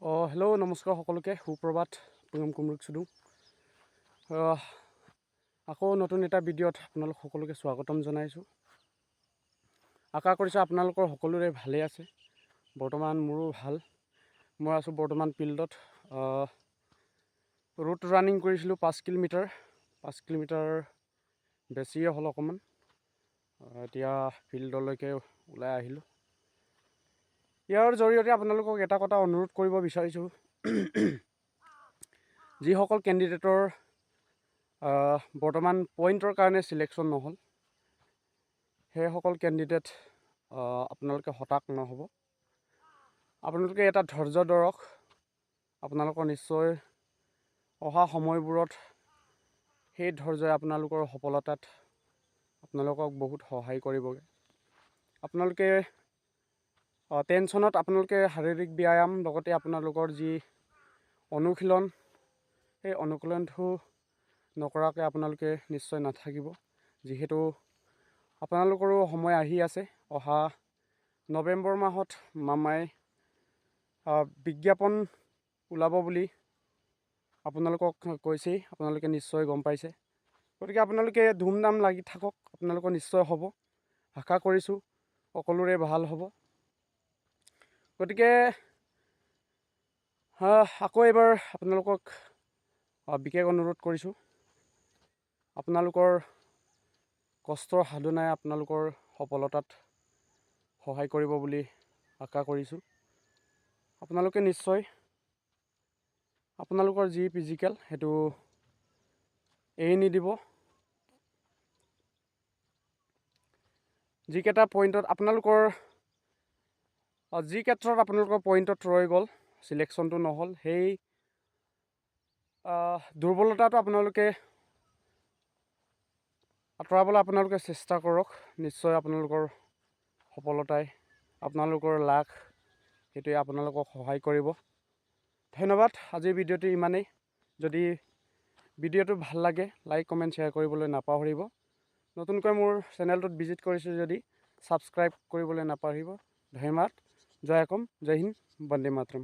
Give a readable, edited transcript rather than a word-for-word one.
Hello' নমস্কাৰ সকলোকে সুপ্ৰভাত প্ৰিয়ম কুমৰুক চুদু আকৌ নতুন এটা ভিডিঅ'ত আপোনালোক সকলোকে স্বাগতম জনাইছোঁ। আশা কৰিছোঁ আপোনালোকৰ সকলোৰে ভালেই আছে। বৰ্তমান মোৰো ভাল। মই আছোঁ বৰ্তমান ফিল্ডত। ৰুট ৰানিং কৰিছিলোঁ 5 কিলোমিটাৰ বেছিয়ে হ'ল অকণমান। এতিয়া ফিল্ডলৈকে ওলাই আহিলোঁ। ইয়াৰ জৰিয়তে আপোনালোকক এটা কথা অনুৰোধ কৰিব বিচাৰিছোঁ। যিসকল কেণ্ডিডেটৰ বৰ্তমান পইণ্টৰ কাৰণে চিলেকশ্যন নহ'ল, সেইসকল কেণ্ডিডেট আপোনালোকে হতাশ নহ'ব। আপোনালোকে এটা ধৈৰ্য ধৰক। আপোনালোকৰ নিশ্চয় অহা সময়বোৰত সেই ধৈৰ্যই আপোনালোকৰ সফলতাত আপোনালোকক বহুত সহায় কৰিবগৈ। আপোনালোকে টেনশ্যনত আপোনালোকে শাৰীৰিক ব্যায়াম লগতে আপোনালোকৰ যি অনুশীলন, সেই অনুশীলনটো নকৰাকৈ আপোনালোকে নিশ্চয় নাথাকিব। যিহেতু আপোনালোকৰো সময় আহি আছে। অহা নৱেম্বৰ মাহত মামাই বিজ্ঞাপন ওলাব বুলি আপোনালোকক কৈছেই। আপোনালোকে নিশ্চয় গম পাইছে। গতিকে আপোনালোকে ধুমধাম লাগি থাকক। আপোনালোকৰ নিশ্চয় হ'ব। আশা কৰিছোঁ সকলোৰে ভাল হ'ব। গতিকে আকৌ এবাৰ আপোনালোকক বিশেষ অনুৰোধ কৰিছোঁ। আপোনালোকৰ কষ্টৰ সাধনাই আপোনালোকৰ সফলতাত সহায় কৰিব বুলি আশা কৰিছোঁ। আপোনালোকে নিশ্চয় আপোনালোকৰ যি ফিজিকেল সেইটো এৰি নিদিব। যিকেইটা পইণ্টত আপোনালোকৰ যি ক্ষেত্ৰত আপোনালোকৰ পইণ্টত ৰৈ গ'ল, চিলেকশ্যনটো নহ'ল, সেই দুৰ্বলতাটো আপোনালোকে আঁতৰাবলৈ আপোনালোকে চেষ্টা কৰক। নিশ্চয় আপোনালোকৰ সফলতাই, আপোনালোকৰ লাখ সেইটোৱে আপোনালোকক সহায় কৰিব। ধন্যবাদ। আজিৰ ভিডিঅ'টো ইমানেই। যদি ভিডিঅ'টো ভাল লাগে, লাইক কমেণ্ট শ্বেয়াৰ কৰিবলৈ নাপাহৰিব। নতুনকৈ মোৰ চেনেলটোত ভিজিট কৰিছোঁ যদি ছাবস্ক্ৰাইব কৰিবলৈ নাপাহৰিব। ধন্যবাদ। জয় অসম, জয় হিন্দ, বন্দে মাতৰম।